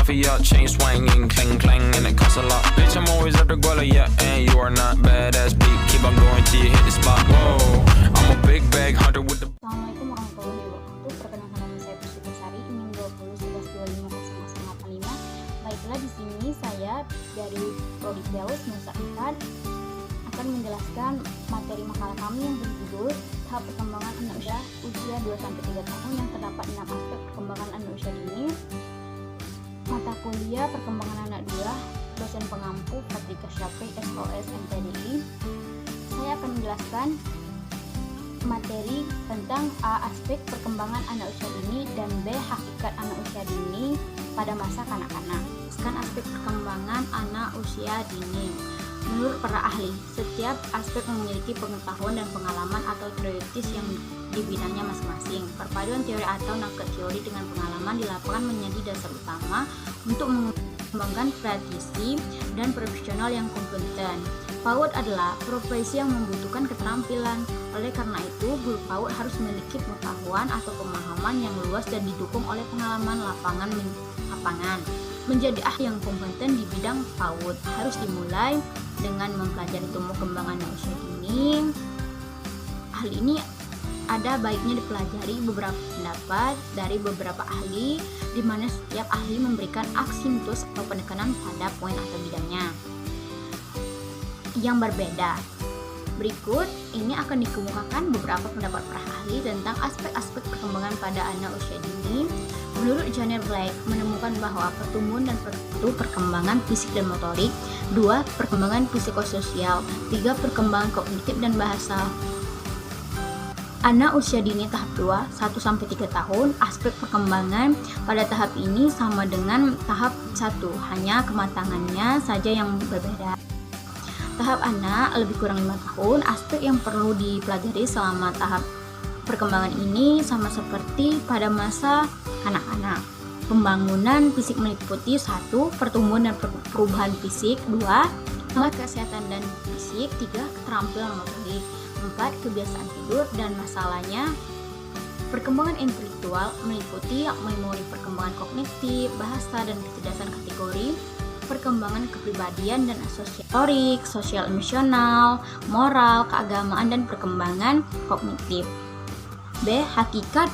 mafia, chain swinging, clang clang, and it costs a lot. Bitch, I'm always at the guala, yeah, and you are not badass beat. Keep on going till you hit the spot. Whoa, I'm a big bag hunter with the. Assalamualaikum warahmatullahi wabarakatuh. Perkenalkan nama saya Puspita Sari, NIM 2011250585. Baiklah, di sini saya dari Prodi Deus Nusa 4 akan menjelaskan materi makalah kami yang berjudul tahap perkembangan anak usia 2-3 tahun yang terdapat 6 aspek perkembangan anak usia dini. Mata kuliah perkembangan anak 2, dosen pengampu Patrika Syafri, SOS MPDI. Saya akan menjelaskan materi tentang A. Aspek perkembangan anak usia dini dan B. Hakikat anak usia dini pada masa kanak-kanak. Sekarang aspek perkembangan anak usia dini. Menurut para ahli, setiap aspek memiliki pengetahuan dan pengalaman atau teoritis yang di bidangnya masing-masing. Perpaduan teori atau nangkep teori dengan pengalaman di lapangan menjadi dasar utama untuk mengembangkan praktisi dan profesional yang kompeten. PAUD adalah profesi yang membutuhkan keterampilan. Oleh karena itu, guru PAUD harus memiliki pengetahuan atau pemahaman yang luas dan didukung oleh pengalaman lapangan. Menjadi ahli yang kompeten di bidang PAUD harus dimulai dengan mempelajari tumbuh kembang anak usia dini. Hal ini ada baiknya dipelajari beberapa pendapat dari beberapa ahli, di mana setiap ahli memberikan aksentus atau penekanan pada poin atau bidangnya yang berbeda. Berikut ini akan dikemukakan beberapa pendapat para ahli tentang aspek-aspek perkembangan pada anak usia dini. Menurut Janet Blake menemukan bahwa pertumbuhan dan perkembangan fisik dan motorik, 2. Perkembangan psikososial, 3. Perkembangan kognitif dan bahasa. Anak usia dini tahap 2, 1-3 tahun, aspek perkembangan pada tahap ini sama dengan tahap 1, hanya kematangannya saja yang berbeda. Tahap anak lebih kurang 5 tahun, aspek yang perlu dipelajari selama tahap perkembangan ini sama seperti pada masa anak-anak. Pembangunan fisik meliputi 1. Pertumbuhan dan perubahan fisik, 2. Kesehatan dan fisik, 3. Keterampilan motorik, 4. Kebiasaan tidur dan masalahnya. Perkembangan intelektual meliputi memori, perkembangan kognitif, bahasa dan kecerdasan kategori, perkembangan kepribadian dan sosial, sosial emosional, moral, keagamaan dan perkembangan kognitif. B. Hakikat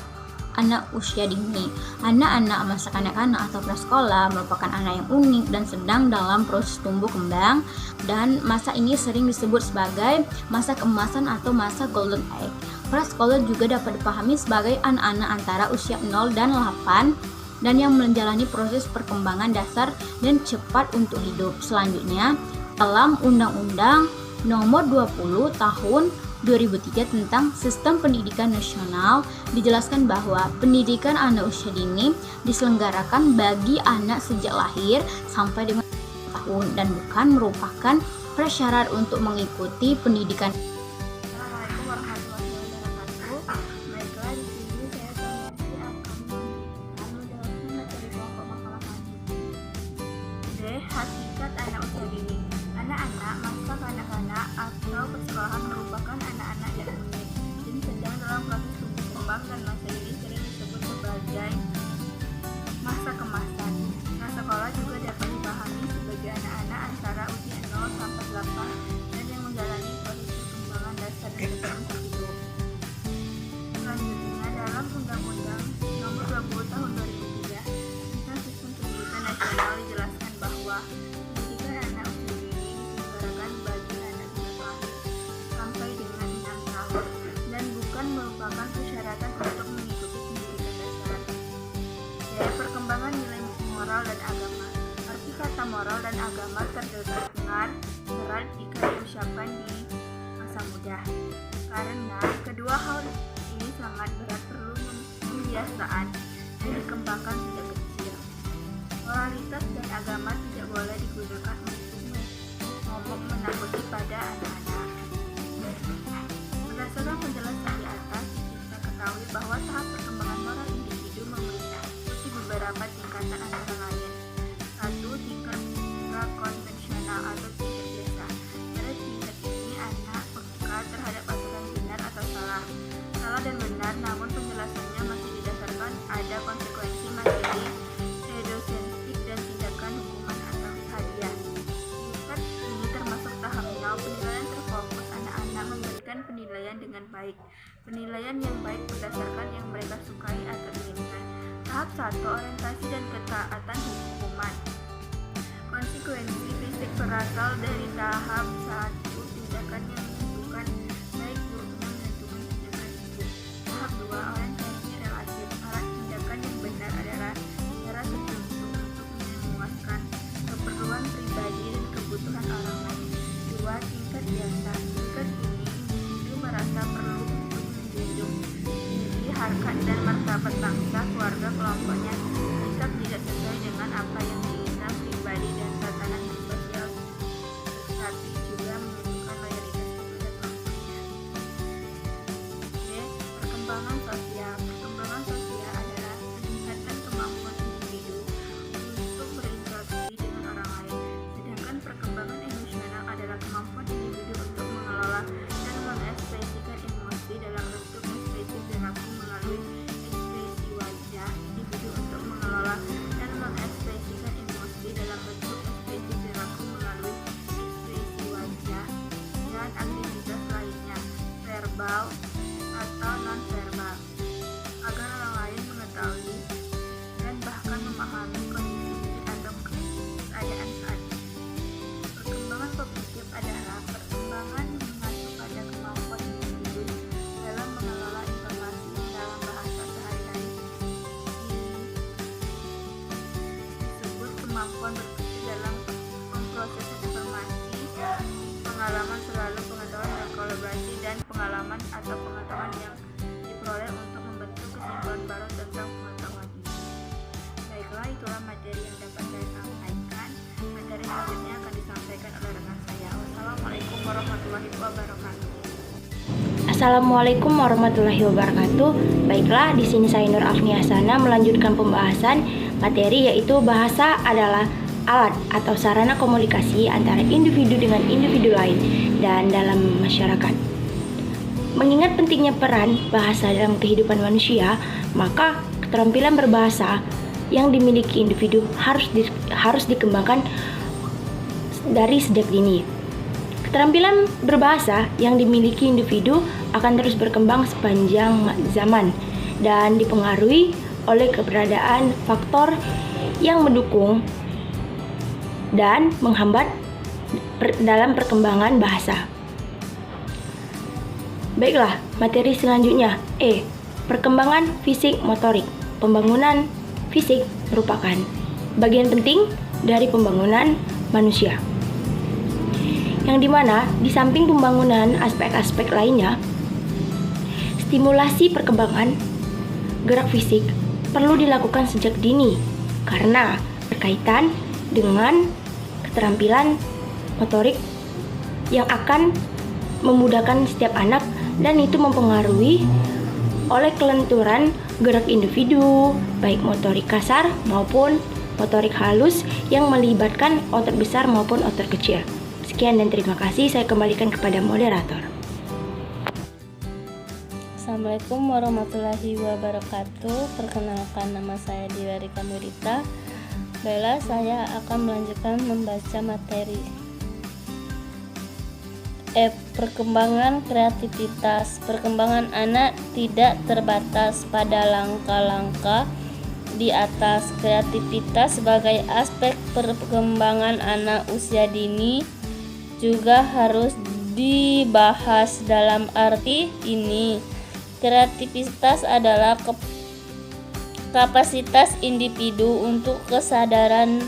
anak usia dini. Anak-anak masa kanak-kanak atau prasekolah merupakan anak yang unik dan sedang dalam proses tumbuh kembang, dan masa ini sering disebut sebagai masa keemasan atau masa golden age. Prasekolah juga dapat dipahami sebagai anak-anak antara usia 0 dan 8 dan yang menjalani proses perkembangan dasar dan cepat untuk hidup. Selanjutnya, dalam Undang-Undang Nomor 20 Tahun 2003 tentang Sistem Pendidikan Nasional dijelaskan bahwa pendidikan anak usia dini diselenggarakan bagi anak sejak lahir sampai dengan tahun dan bukan merupakan prasyarat untuk mengikuti pendidikan. Assalamualaikum warahmatullahi wabarakatuh. Baiklah, di sini saya akan menjelaskan materi pokok makalah kami. D. Hakikat anak usia dini. Anak-anak masa kanak-kanak atau persekolahan merupakan anak-anak yang unik dan sedang dalam proses tumbuh kembang, dan masa ini sering disebut sebagai masa kemasan. Prasekolah juga dapat dipahami sebagai anak-anak antara usia 0 sampai 8 dan yang menjalani proses perkembangan dasar dan sebelum hidup. Selanjutnya, dalam Undang-Undang Nomor 20 Tahun 2003 tentang Sistem Pendidikan Nasional dijelaskan bahwa pendidikan anak usia dini diselenggarakan bagi anak sejak lahir sampai dengan 6 tahun dan bukan merupakan persyaratan untuk mengikuti pendidikan dasar. Dari perkembangan nilai moral dan agama. Arti kata moral dan agama terdengar berat jika diucapkan di masa muda, karena kedua hal ini sangat berat, perlu pembiasaan dan dikembangkan sejak kecil. Moralitas dan agama tidak boleh digunakan untuk momok menakuti pada anak-anak. Berdasarkan penjelasan di atas, kita ketahui bahwa tahap perkembangan moral individu meliputi beberapa tingkatan antara lain. 1. Tingkat prakonvensional atau tingkat biasa. Pada tingkat ini anak peka terhadap aturan benar atau salah dan benar, namun penjelasannya masih didasarkan ada konsekuensi materi, pseudoscientific dan penilaian dengan baik. Penilaian yang baik berdasarkan yang mereka sukai atau inginkan. Tahap 1, orientasi dan ketaatan hukuman. Konsekuensi fisik berasal dari tahap 1, tindakan yang menentukan baik buruknya menentukan tindakan itu. Tahap 2, orientasi relatif. Alat tindakan yang benar adalah cara tertentu untuk memuaskan keperluan pribadi dan kebutuhan orang lain. 2, tingkat biasa. Tingkat ini individu merasa perlu untuk menjunjung tinggi harkat dan martabat bangsa, keluarga, kelompoknya, jika tidak sesuai dengan apa yang diinginkan pribadi dan tatanan sosial, tapi juga menunjukkan loyalitas kepada kelompoknya. D. Perkembangan sosial. Perkembangan sosial adalah meningkatkan kemampuan individu untuk berinteraksi dengan orang lain, sedangkan perkembangan emosional adalah kemampuan individu untuk mengelola dan mengekspresikan emosi dalam bentuk ekspresi perilaku melalui ekspresi wajah. Individu untuk mengelola dan mengekspresikan emosi dalam bentuk ekspresi perilaku melalui ekspresi wajah dan aktivitas lainnya, verbal atau non-verbal, agar orang lain mengetahui dan bahkan memahami kondisi diri atau keadaan saat ini. Perkembangan kognitif adalah perkembangan mengacu pada kemampuan individu dalam mengelola informasi yang dalam bahasa sehari-hari disebut kemampuan berpikir dalam memproses informasi, pengalaman selalu, pengetahuan dan kolaborasi, dan pengalaman atau pengetahuan yang diperoleh untuk membentuk kesimpulan baru tentang pengetahuan ini. Baiklah, itulah materi yang dapat saya sampaikan. Materi selanjutnya akan disampaikan oleh rekan saya. Wassalamualaikum warahmatullahi wabarakatuh. Assalamualaikum warahmatullahi wabarakatuh. Baiklah, di sini saya Nur Afni Hasana melanjutkan pembahasan materi, yaitu bahasa adalah alat atau sarana komunikasi antara individu dengan individu lain dan dalam masyarakat. Mengingat pentingnya peran bahasa dalam kehidupan manusia, maka keterampilan berbahasa yang dimiliki individu harus dikembangkan dari sejak dini. Keterampilan berbahasa yang dimiliki individu akan terus berkembang sepanjang zaman dan dipengaruhi oleh keberadaan faktor yang mendukung dan menghambat dalam perkembangan bahasa. Baiklah, materi selanjutnya. Perkembangan fisik motorik. Pembangunan fisik merupakan bagian penting dari pembangunan manusia, yang dimana di samping pembangunan aspek-aspek lainnya, stimulasi perkembangan gerak fisik perlu dilakukan sejak dini karena berkaitan dengan keterampilan motorik yang akan memudahkan setiap anak, dan itu mempengaruhi oleh kelenturan gerak individu, baik motorik kasar maupun motorik halus yang melibatkan otot besar maupun otot kecil. Sekian dan terima kasih, saya kembalikan kepada moderator. Assalamualaikum warahmatullahi wabarakatuh. Perkenalkan, nama saya Dilarika Murita. Baiklah, saya akan melanjutkan membaca materi perkembangan kreativitas. Perkembangan anak tidak terbatas pada langkah-langkah di atas. Kreativitas sebagai aspek perkembangan anak usia dini juga harus dibahas. Dalam arti ini, kreativitas adalah kapasitas individu untuk kesadaran